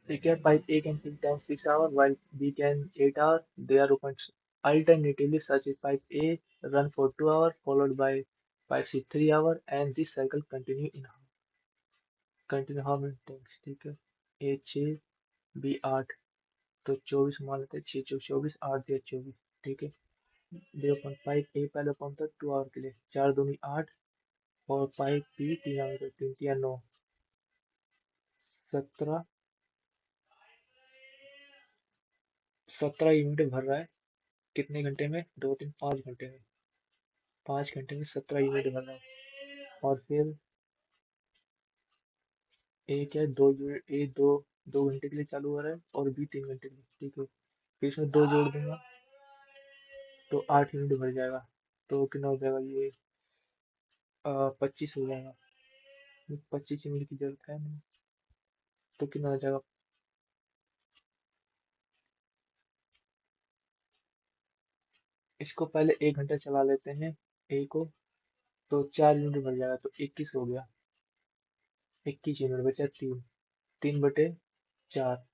ठीक है pipe A can fill tank 6 hours while B can 8 hours। They are opened alternatively such as pipe A run for 2 hours followed by pipe C 3 hours and this cycle continue how many tanks। ठीक है A 6 B 8 तो 24 मान लेते हैं, 6 24, 8 दिया 24। ठीक है, 0.5 ए पहले कौन था 2 आवर के लिए, 4 दूनी 8, और 5 बी 3 आवर, 3 3 9, 17, 17 यूनिट भर रहा है। कितने घंटे में? 2 3 5 घंटे में। 5 घंटे में 17 यूनिट भर रहा है। और फिर ए क्या है, 2 यूनिट, ए दो घंटे के लिए चालू हो रहा है और बी 3 घंटे के लिए। ठीक है, फिर इसमें 2 जोड़ दूंगा तो 8 यूनिट भर जाएगा। तो कितना हो जाएगा ये, 25 हो जाएगा। 25 यूनिट की जरूरत है नहीं, तो कितना हो जाएगा? इसको पहले 1 घंटा चला लेते हैं ए को, तो 4 यूनिट भर जाएगा, तो 21 हो गया। 21 यूनिट बचा 3, 3/4,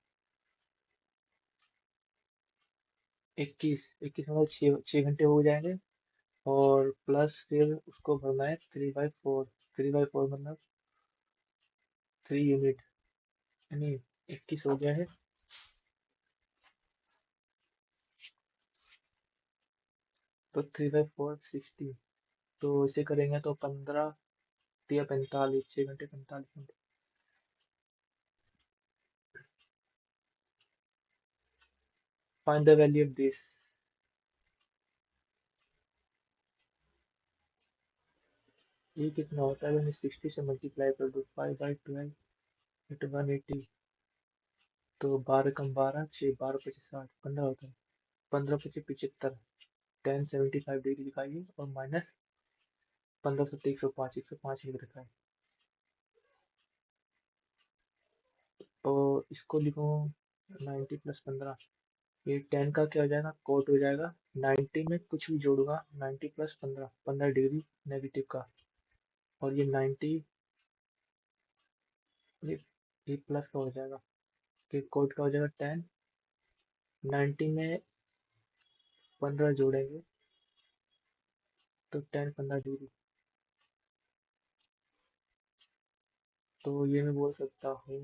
21, 21 मतलब 6 6 घंटे हो जाएंगे। और प्लस फिर उसको भरना है 3/4, 3/4 मतलब 3 यूनिट, यानी 21 हो गया है। तो 3/4 60, तो इसे करेंगे तो 15 या 45, 6 घंटे 45 minute. Find the value of this. ये कितना होता है? मैंने 60 से मल्टीप्लाई कर दो, 5/12 इट 180, तो 12 कम 12, 6 12 25 60, 15 होता है। 15 25 75, 10 75 डिग्री दिखाइए, और माइनस 15 105, 105 लिख रखा है। और इसको लिखो 90 + 15, ये 10 का क्या हो जाएगा, कोट हो जाएगा। 90 में कुछ भी जोड़ूंगा, 90 + 15, 15 डिग्री नेगेटिव का। और ये 90, ये ये प्लस का हो जाएगा, कि कोट का हो जाएगा 10। 90 में 15 जोड़ेंगे तो 10 15 डिग्री। तो ये मैं बोल सकता हूँ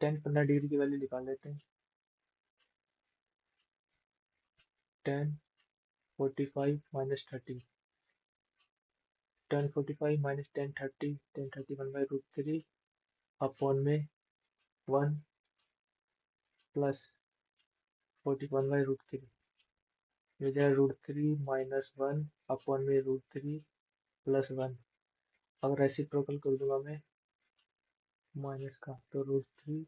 10 15 डिग्री की वैल्यू निकाल लेते हैं। 10 45 - 30, 10 45 - 10 30, 10 30 1/√3 अपॉन में 1 प्लस 41/√3, ये जाए √3 - 1 अपॉन में √3 + 1। अगर रेसिप्रोकल कर दूंगा मैं माइनस का, तो √3,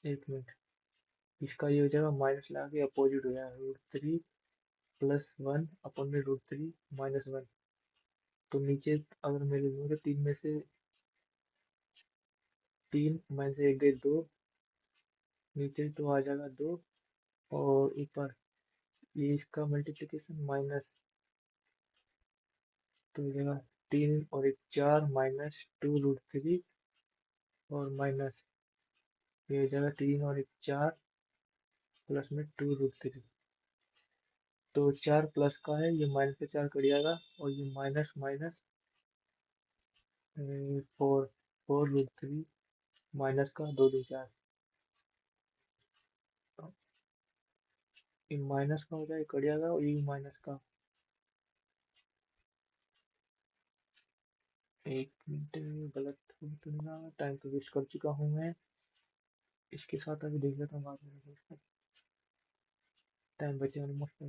1 मिनट, इसका ये हो जाएगा माइनस लगा के अपोजिट हो जाएगा, √3 + 1 अपॉन में √3 - 1। तो नीचे अगर मैं लिखूंगा तो 3 में से 1 गए 2, नीचे तो आ जाएगा 2, और ऊपर ये इसका मल्टीप्लिकेशन माइनस, तो हो जाएगा 3 और 1 4 -2√3, और माइनस ये हो जाएगा 3 और 1 4 प्लस में 2√3। तो 4 प्लस का है, ये माइनस का 4 कट जाएगा, और ये माइनस माइनस 4 4√3 माइनस का 2 2 4, ये माइनस का हो जाएगा, कट जाएगा, और ये माइनस का। 1 मिनट, गलत हो तो नहीं रहा, टाइम तो वेस्ट कर चुका हूँ मैं। इसके साथ अभी देख लेता हूँ बाद में, टाइम बचे almost.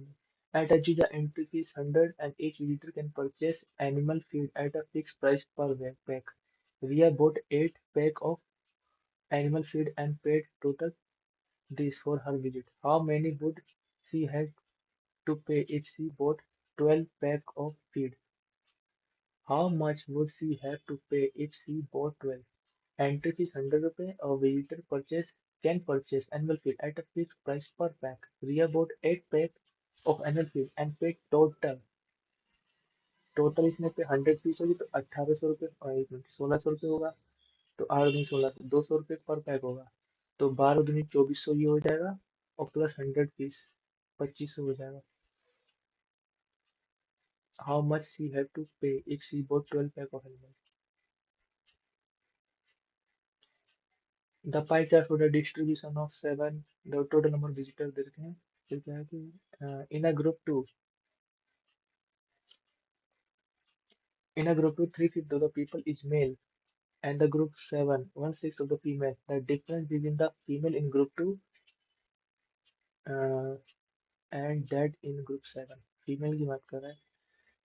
At Ajoo, the entry fee is 100 and each visitor can purchase animal feed at a fixed price per pack. Ria bought 8 pack of animal feed and paid total this for her visit. How many would she have to pay if she bought 12 pack of feed? How much would she have to pay if she bought 12? Entry fee is 100 rupees. A visitor purchase can purchase animal feed at a fixed price per pack. Ria bought 8 pack of animal feed and paid total इसमें पे 100 piece होगी तो 1800 रुपये, और 1 minute 1600 रुपये होगा। तो 8 दूनी 16, 200 रुपये पर पैक होगा। तो 12 दूनी 2400 ये हो जाएगा, और प्लस 100 पीस 2500 हो जाएगा। How much C have to pay if C bought 12 pack of animal. The pie chart for the distribution of seven the total number visitor देते हैं। फिर क्या है कि in a group 2 3/5 of the people is male and the group 7 1/6 of the female. The difference between the female in group 2 uh, and that in group 7 female की बात कर रहा है।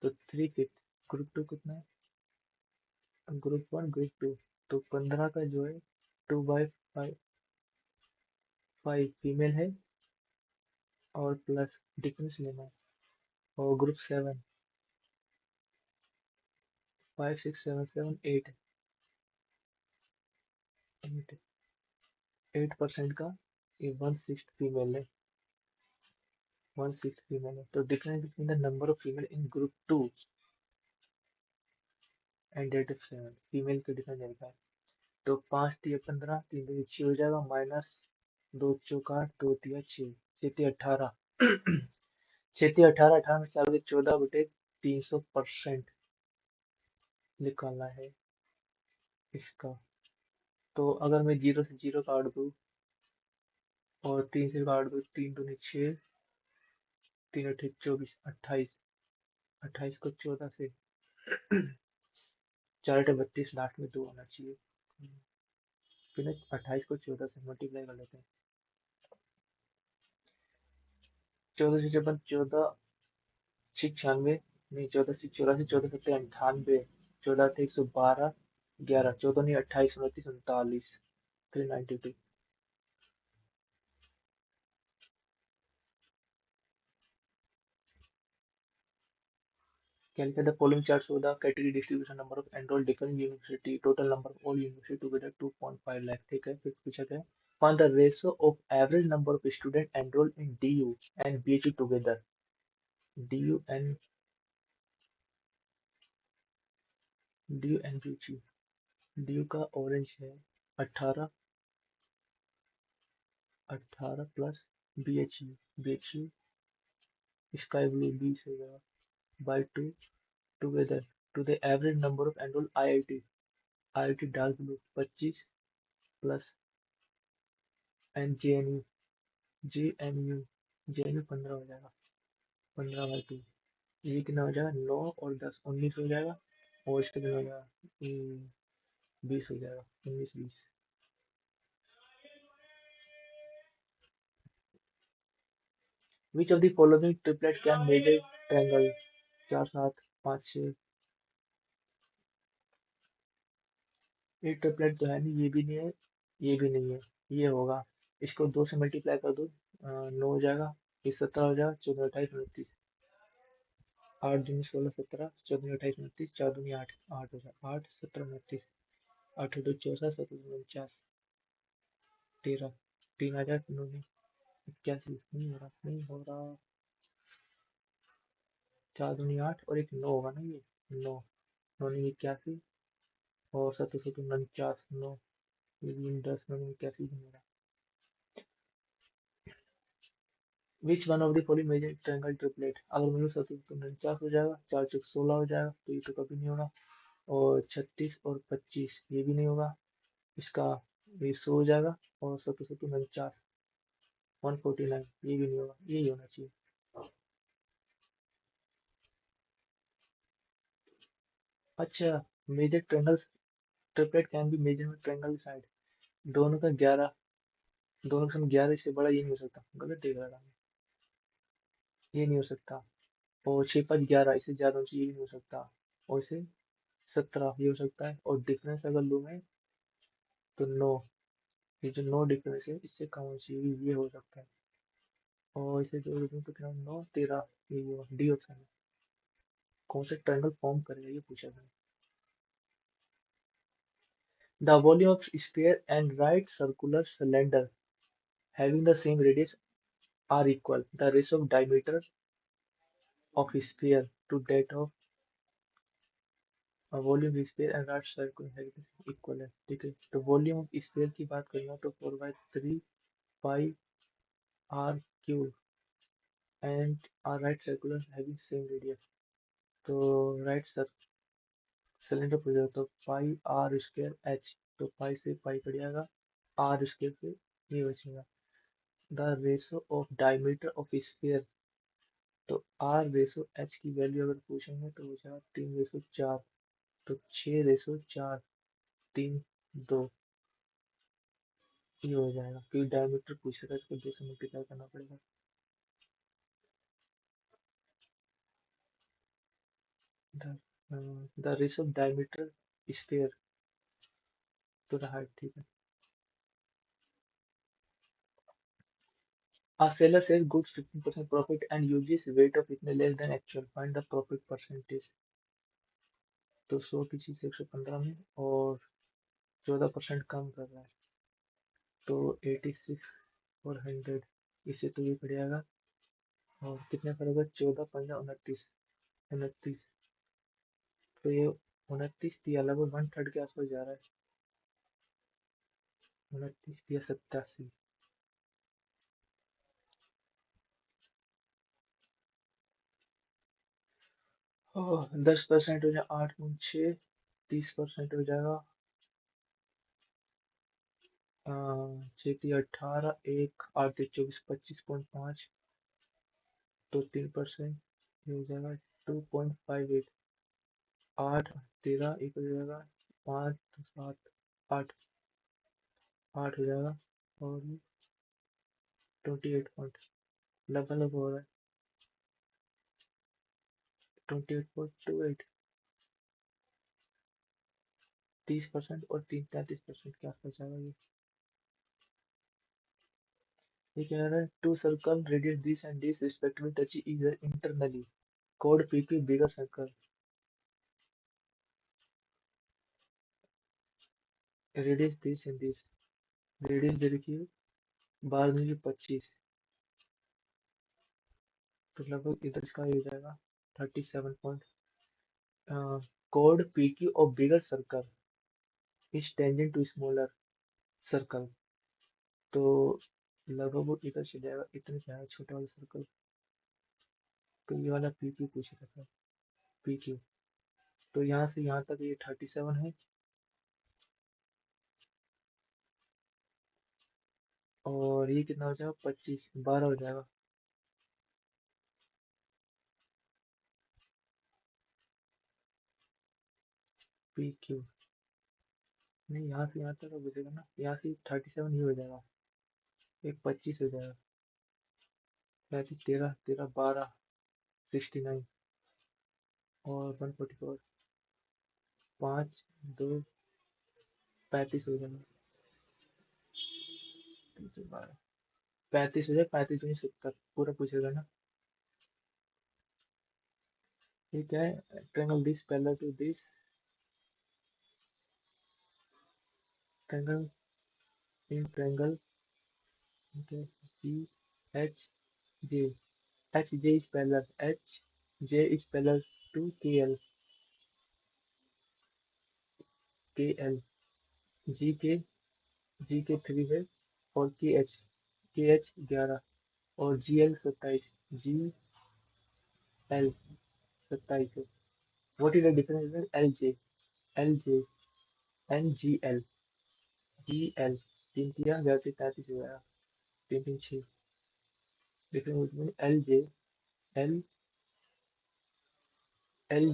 तो 3/5 ग्रुप 2 कितना है, ग्रुप 1 ग्रुप 2, तो 15 का जो है 2/5 5 फीमेल है और प्लस डिफरेंस लेना है। और ग्रुप 7 5 6 7 7 8 8 8% का ये 1/6 फीमेल है, 1/6 फीमेल है। तो difference between the number of female in group 2 and that of 7 female का डिफरेंस निकला है। तो 5 तिया 15 3 दूनी 6 हो जाएगा, माइनस 2 चौका 8 2 तिया 6 6 तिया 18 6 तिया 18 18 में 4 14/300% निकालना है इसका। तो अगर मैं 0 से 0 काट दूँ और 3 से काट दूँ, 3 दूनी 6 3 अठे 24 28 28 को 14 से 4 अठे 32 लास्ट में 2 होना चाहिए। फिर 28 को 14 से मल्टीप्लाई कर लेते हैं। 14 से जब 14 96 नहीं 14 से 84 14 सत्तर 98 14 अठे 112 11 14 नहीं 28 29 39 392। Calculate the following charts for the category distribution number of enrolled different university total number of all university together 2.5 lakh। ठीक है, फिर पूछा गया find the ratio of average number of student enrolled in DU and BHU together। DU and BHU। DU का orange है 18 18 plus BHU sky blue 20 हो जाएगा by 2 together to the average number of enrolled IIT dark blue 25 plus and JNU 15 हो जाएगा 15/2। ये कितना हो जाएगा 9 और 10 19 हो जाएगा। और इसके कितना हो जाएगा 20 हो जाएगा 19 20। विच of the following triplet can measure triangle 4 7 5 6। ये ट्रिपलेट तो है नहीं, ये भी नहीं है, ये भी नहीं है, ये होगा। इसको 2 से मल्टीप्लाई कर दो 9 हो जाएगा, ये 17 हो जाएगा 14 28 29 8 दूनी 16 17 14 28 29 4 दूनी 8 8 हो जाएगा 8 17 29 8 दो 64 7 49 13 3000 81 नहीं हो रहा नहीं हो रहा। 4 दूनी 8 और एक 9 होगा ना, ये 9 9 नहीं 81 और 7 7 49 9 ये भी 10 9 81 नहीं हो रहा। Which one of the following measure triangle triplet, अगर मेरे 7 7 49 हो जाएगा 4 चौक 16 हो जाएगा, तो ये तो कभी नहीं होगा। और 36 और 25 ये भी नहीं होगा, इसका ये 100 हो जाएगा। और 7 7 49 149 ये भी नहीं होगा, यही होना चाहिए। अच्छा, measure triangle triplet can be measure में ट्रायंगल साइड, दोनों का 11 दोनों का 11 से बड़ा ये नहीं हो सकता, गलत देख रहा था मैं। ये नहीं हो सकता। और 6 5 11 इससे ज्यादा होना चाहिए, ये भी नहीं हो सकता। और इसे 17 ये हो सकता है। और डिफरेंस अगर लो मैं तो 9, ये जो 9 डिफरेंस है इससे कम होना चाहिए, ये हो सकता है। और इसे जो डिफरेंस तो क्या 9 13 ये होगा, डी ऑप्शन है। कौन सा ट्रायंगल फॉर्म करेगा ये पूछा था। The volume of sphere and right circular cylinder having the same radius are equal. The ratio of diameter of sphere to that of volume sphere and right circle equal है। ठीक है, तो volume of sphere की बात करूंगा तो 4/3 pi R cube and R right circular having same radius. तो right cylinder पूछ रहा तो पाई आर स्क्वायर एच, तो पाई से पाई कट जाएगा, आर स्क्वायर पे ये बचेगा। The ratio of diameter of sphere, तो आर रेशो एच की वैल्यू अगर पूछेंगे तो हो जाएगा 3/4। तो 6/4, 3, 2, ये हो जाएगा क्योंकि डायमीटर पूछेगा, इसको 2 से मल्टीप्लाई करना पड़ेगा। The ratio of diameter sphere to the height, ठीक है। A seller says goods 15% profit and uses weight of इतने less than actual. Find the profit percentage. तो 100 की चीज 115 में और 14% कम कर रहा है, तो 86 और 100, इससे तो ये पड़ जाएगा। और कितने पड़ेगा, 14 15 29, 29, तो ये 29 दिया, लगभग 1/3 के आसपास जा रहा है। 29 दिया 87। 10% हो जाए 8.6, 30% हो जाएगा 6×3 = 18, 1 8 24 25.5, तो 3%, ये हो जाएगा 2.58। 8 13 एक हो जाएगा, 5 7 8, 8 हो जाएगा, और 28 पॉइंट, लगभग लगभग हो रहा है 28.28। 30% और 33% के आसपास जाएगा ये। ये कह रहा है two circle radius this and this respectively touch either internally, कोड पीपी bigger circle radius this and this, radius दे रखी है 12 की 25, तो लगभग इधर इसका ये हो जाएगा 37 पॉइंट। कोड PQ of bigger circle is tangent to smaller circle, तो लगभग वो इधर चले जाएगा, इतने क्या है छोटा वाला सर्कल, तो ये वाला पीक्यू पूछ रहा था, पीक्यू। तो यहाँ से यहाँ तक ये 37 है, और ये कितना हो जाएगा, 25 12 हो जाएगा। पीक्यू नहीं, यहाँ से यहाँ तक बचेगा ना, यहाँ से 37 ही हो जाएगा, एक 25 हो जाएगा, 35 13 13 12 69, और 144, 5 2 35 हो जाएगा, 312 35 हो जाए, 35 70 पूरा पूछेगा ना। ये क्या है, triangle this parallel to this, triangle in triangle, okay, G H J, H J is parallel, H J is parallel to K L, K L, G K 3 है, और K H 11, और G L 27, G L 27 है। What is the difference between L J and G L? G L 3 3 11 33 हो गया, 3 3 6। Difference between L J and L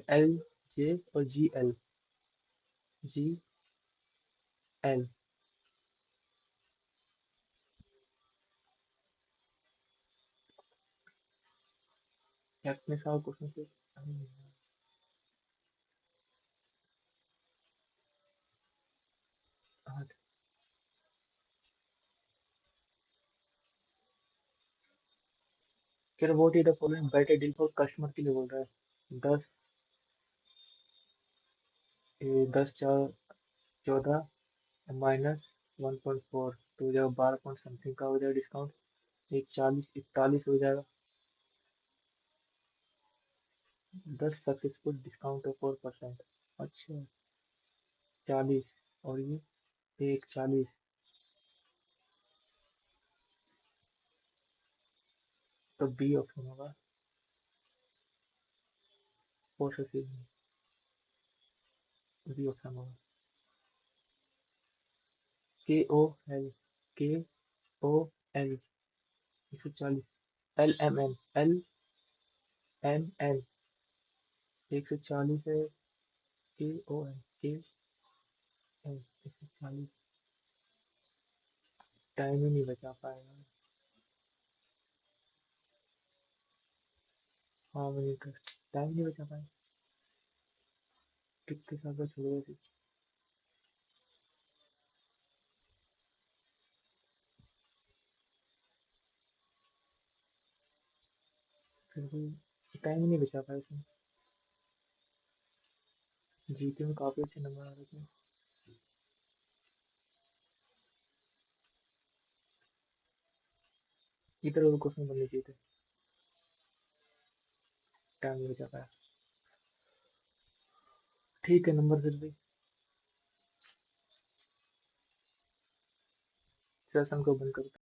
L J और G L। अपने साथ question से हाँ, कह रहा what is the following better deal for customer के लिए बोल रहा है। 10 14 -1.4, तो हो जाएगा 12 पॉइंट समथिंग का हो जाएगा डिस्काउंट, एक 40 41 हो जाएगा। 10 सक्सेसफुल डिस्काउंट है 4%, अच्छा 40, और ये एक 40, तो बी ऑप्शन होगा, 4 से बी ऑप्शन होगा। KOL, KOL 140, LMN 140 है, KOL 140। टाइम ही नहीं बचा पाएगा। हाँ मिनट, टाइम नहीं बचा पाएगा। कितने साल का छोड़ गए थे। फिर भी टाइम ही नहीं बचा पाया इसमें। जीके में काफी अच्छे नंबर आ रहे थे। इधर और क्वेश्चन बनने चाहिए थे। टाइम नहीं बचा पाया। ठीक है, नंबर फिर भी। सेशन को बंद करते हैं।